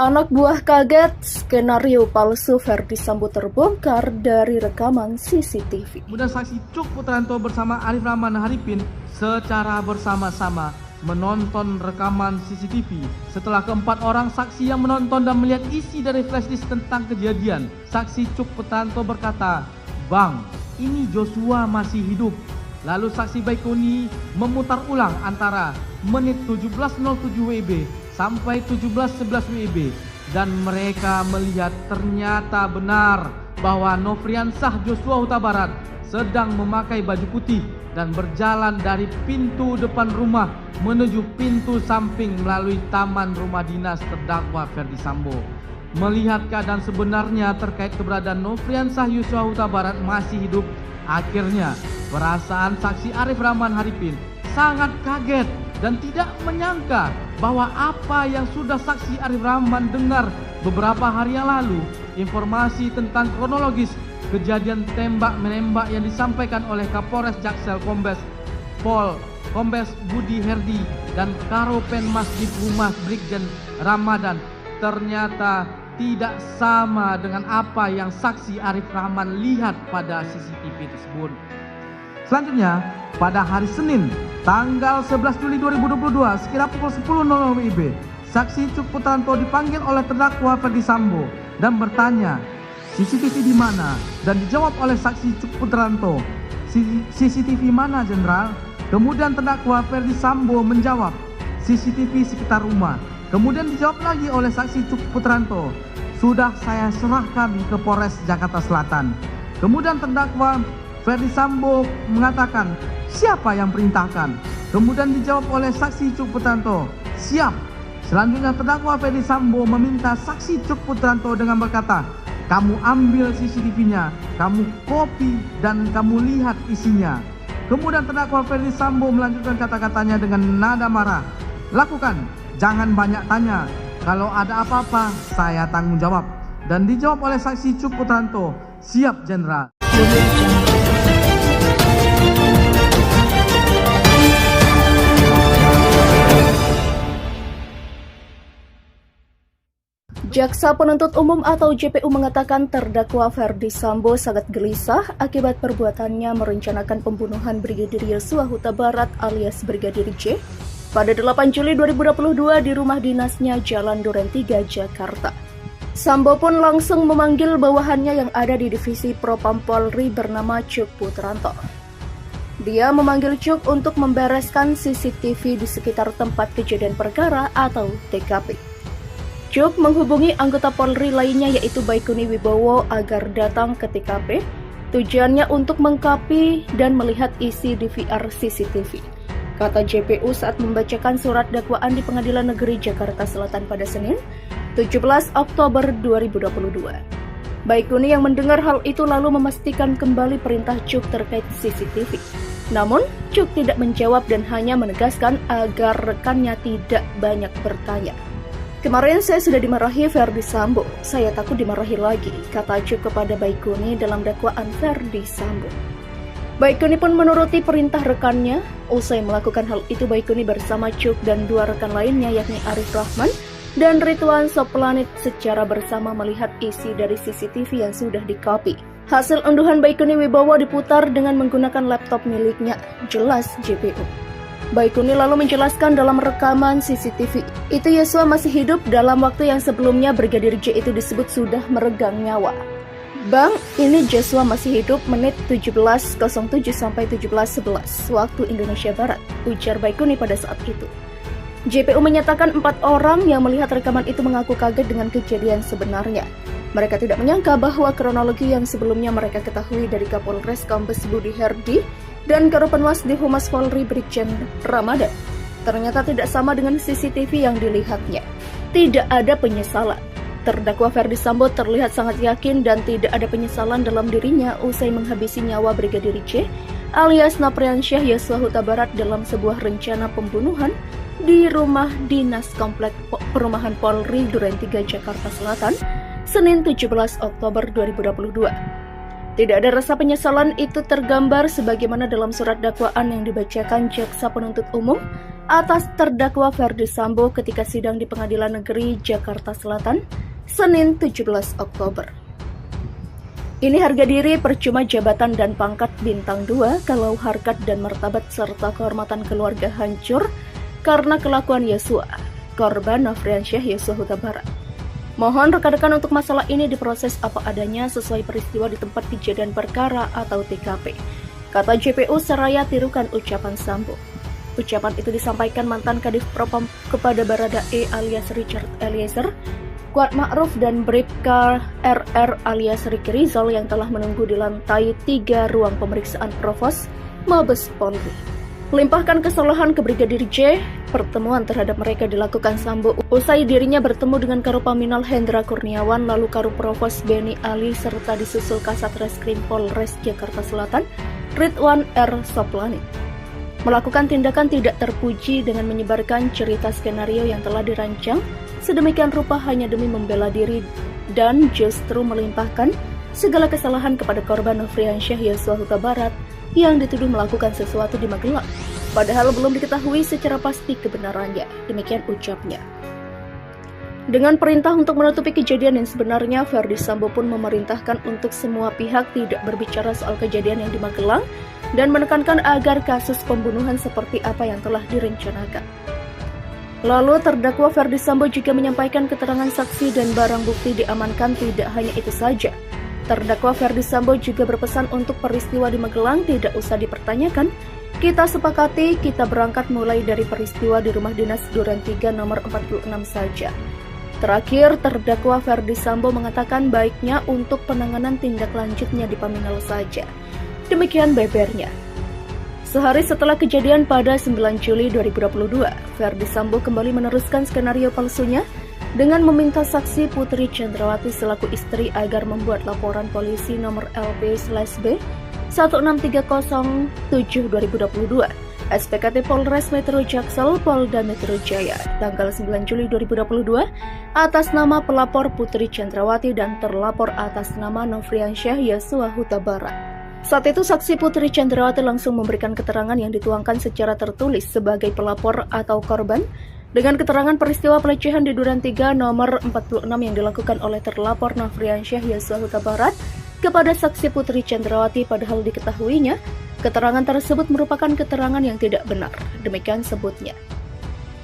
Anak buah kaget, skenario palsu Verdi Sambo terbongkar dari rekaman CCTV. Kemudian saksi Cuk Putranto bersama Arif Rahman Haripin secara bersama-sama menonton rekaman CCTV. Setelah keempat orang saksi yang menonton dan melihat isi dari flashdisk tentang kejadian, saksi Cuk Putranto berkata, "Bang, ini Joshua masih hidup." Lalu saksi Baikuni memutar ulang antara menit 17.07 WIB sampai 17.11 WIB dan mereka melihat ternyata benar bahwa Nofriansah Joshua Huta Barat sedang memakai baju putih dan berjalan dari pintu depan rumah menuju pintu samping melalui taman rumah dinas terdakwa Verdi Sambo. Melihat keadaan sebenarnya terkait keberadaan Nofriansah Joshua Huta Barat masih hidup, akhirnya perasaan saksi Arif Rahman Haripin sangat kaget dan tidak menyangka bahwa apa yang sudah saksi Arif Rahman dengar beberapa hari yang lalu, informasi tentang kronologis kejadian tembak-menembak yang disampaikan oleh Kapolres Jaksel Kombes Budi Herdi dan Karopenmas Humas Brigjen Ramadan ternyata tidak sama dengan apa yang saksi Arif Rahman lihat pada CCTV tersebut. Selanjutnya, pada hari Senin, tanggal 11 Juli 2022, sekira pukul 10.00 WIB, saksi Cuk Putranto dipanggil oleh terdakwa Verdi Sambo dan bertanya, "CCTV di mana?" Dan dijawab oleh saksi Cuk Putranto, "CCTV mana, Jenderal?" Kemudian terdakwa Verdi Sambo menjawab, "CCTV sekitar rumah." Kemudian dijawab lagi oleh saksi Cuk Putranto, "Sudah saya serahkan ke Polres Jakarta Selatan." Kemudian terdakwa Verdi Sambo mengatakan, "Siapa yang perintahkan?" Kemudian dijawab oleh saksi Cuk Putranto, "Siap." Selanjutnya terdakwa Verdi Sambo meminta saksi Cuk Putranto dengan berkata, "Kamu ambil CCTV-nya, kamu copy dan kamu lihat isinya." Kemudian terdakwa Verdi Sambo melanjutkan kata-katanya dengan nada marah, "Lakukan, jangan banyak tanya. Kalau ada apa-apa, saya tanggung jawab." Dan dijawab oleh saksi Cuk Putranto, "Siap, Jenderal." Jaksa Penuntut Umum atau JPU mengatakan terdakwa Verdi Sambo sangat gelisah akibat perbuatannya merencanakan pembunuhan Brigadir Yosua Huta Barat alias Brigadir J pada 8 Juli 2022 di rumah dinasnya Jalan Duren 3, Jakarta. Sambo pun langsung memanggil bawahannya yang ada di divisi Propam Polri bernama Cuk Putranto. Dia memanggil Cuk untuk membereskan CCTV di sekitar tempat kejadian perkara atau TKP. Cuk menghubungi anggota Polri lainnya yaitu Baikuni Wibowo agar datang ke TKP, tujuannya untuk mengkapi dan melihat isi DVR CCTV. Kata JPU saat membacakan surat dakwaan di Pengadilan Negeri Jakarta Selatan pada Senin, 17 Oktober 2022. Baikuni yang mendengar hal itu lalu memastikan kembali perintah Cuk terkait CCTV. Namun, Cuk tidak menjawab dan hanya menegaskan agar rekannya tidak banyak bertanya. "Kemarin saya sudah dimarahi Verdi Sambo, saya takut dimarahi lagi," kata Cuk kepada Baikuni dalam dakwaan Verdi Sambo. Baikuni pun menuruti perintah rekannya. Usai melakukan hal itu, Baikuni bersama Cuk dan dua rekan lainnya yakni Arif Rahman dan Ridwan Soplanit secara bersama melihat isi dari CCTV yang sudah di-copy. Hasil unduhan Baikuni Wibowo diputar dengan menggunakan laptop miliknya, jelas JPU. Baikuni lalu menjelaskan dalam rekaman CCTV, itu Yosua masih hidup dalam waktu yang sebelumnya Brigadir J itu disebut sudah meregang nyawa. "Bang, ini Joshua masih hidup menit 17.07 sampai 17.11 waktu Indonesia Barat," ujar Baikuni pada saat itu. JPU menyatakan 4 orang yang melihat rekaman itu mengaku kaget dengan kejadian sebenarnya. Mereka tidak menyangka bahwa kronologi yang sebelumnya mereka ketahui dari Kapolres Kombes Budi Herdi dan Karopenmas Humas Polri Brigjen Ramadan ternyata tidak sama dengan CCTV yang dilihatnya. Tidak ada penyesalan. Terdakwa Verdi Sambo terlihat sangat yakin dan tidak ada penyesalan dalam dirinya usai menghabisi nyawa Brigadir J alias Nofriansah Yosua Huta Barat dalam sebuah rencana pembunuhan di rumah dinas Komplek Perumahan Polri Duren 3, Jakarta Selatan, Senin 17 Oktober 2022. Tidak ada rasa penyesalan itu tergambar sebagaimana dalam surat dakwaan yang dibacakan jaksa penuntut umum atas terdakwa Ferdy Sambo ketika sidang di Pengadilan Negeri Jakarta Selatan, Senin 17 Oktober. Ini harga diri percuma jabatan dan pangkat bintang 2 kalau harkat dan martabat serta kehormatan keluarga hancur karena kelakuan Yosua, korban Nofriansyah Yosua Huta Barat. Mohon rekan-rekan untuk masalah ini diproses apa adanya sesuai peristiwa di tempat kejadian perkara atau TKP, kata JPU seraya tirukan ucapan Sambo. Ucapan itu disampaikan mantan Kadif Propam kepada Barada E alias Richard Eliezer, Kuat Ma'ruf dan Bribka RR alias Ricky Rizal yang telah menunggu di lantai 3 ruang pemeriksaan Provos Mabes Polri. Melimpahkan kesalahan ke Brigadir J, pertemuan terhadap mereka dilakukan Sambo usai dirinya bertemu dengan Karopaminal Hendra Kurniawan lalu Karup Provos Beni Ali serta disusul Kasat Reskrim Polres Jakarta Selatan Ridwan R. Soplani. Melakukan tindakan tidak terpuji dengan menyebarkan cerita skenario yang telah dirancang sedemikian rupa hanya demi membela diri dan justru melimpahkan segala kesalahan kepada korban Nofriansyah Yosua Huta Barat yang dituduh melakukan sesuatu di Magelang, padahal belum diketahui secara pasti kebenarannya, demikian ucapnya. Dengan perintah untuk menutupi kejadian yang sebenarnya, Ferdy Sambo pun memerintahkan untuk semua pihak tidak berbicara soal kejadian yang di Magelang dan menekankan agar kasus pembunuhan seperti apa yang telah direncanakan. Lalu terdakwa Ferdy Sambo juga menyampaikan keterangan saksi dan barang bukti diamankan. Tidak hanya itu saja, terdakwa Ferdy Sambo juga berpesan untuk peristiwa di Magelang tidak usah dipertanyakan. Kita sepakati kita berangkat mulai dari peristiwa di rumah dinas Duren 3 nomor 46 saja. Terakhir, terdakwa Ferdy Sambo mengatakan baiknya untuk penanganan tindak lanjutnya di Paminal saja. Demikian bebernya. Sehari setelah kejadian pada 9 Juli 2022, Ferdy Sambo kembali meneruskan skenario palsunya dengan meminta saksi Putri Chandrawati selaku istri agar membuat laporan polisi nomor LP/B 16307/2022 SPKT Polres Metro Jaksel Polda Metro Jaya tanggal 9 Juli 2022 atas nama pelapor Putri Chandrawati dan terlapor atas nama Nofriansyah Yosua Huta Barat. Saat itu saksi Putri Chandrawati langsung memberikan keterangan yang dituangkan secara tertulis sebagai pelapor atau korban dengan keterangan peristiwa pelecehan di Duren 3 nomor 46 yang dilakukan oleh terlapor Nofriansyah Yosua Huta Barat kepada saksi Putri Chandrawati, padahal diketahuinya keterangan tersebut merupakan keterangan yang tidak benar, demikian sebutnya.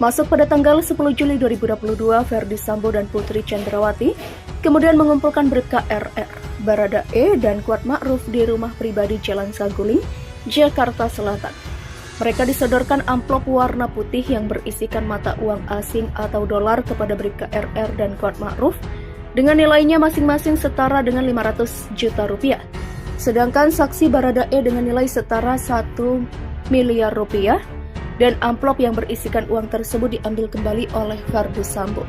Masuk pada tanggal 10 Juli 2022, Ferdy Sambo dan Putri Chandrawati kemudian mengumpulkan Bribka RR, Barada E, dan Kuat Ma'ruf di rumah pribadi Jalan Saguling, Jakarta Selatan. Mereka disodorkan amplop warna putih yang berisikan mata uang asing atau dolar kepada Bribka RR dan Kuat Ma'ruf dengan nilainya masing-masing setara dengan 500 juta rupiah. Sedangkan saksi Barada E dengan nilai setara 1 miliar rupiah dan amplop yang berisikan uang tersebut diambil kembali oleh Ferdy Sambo.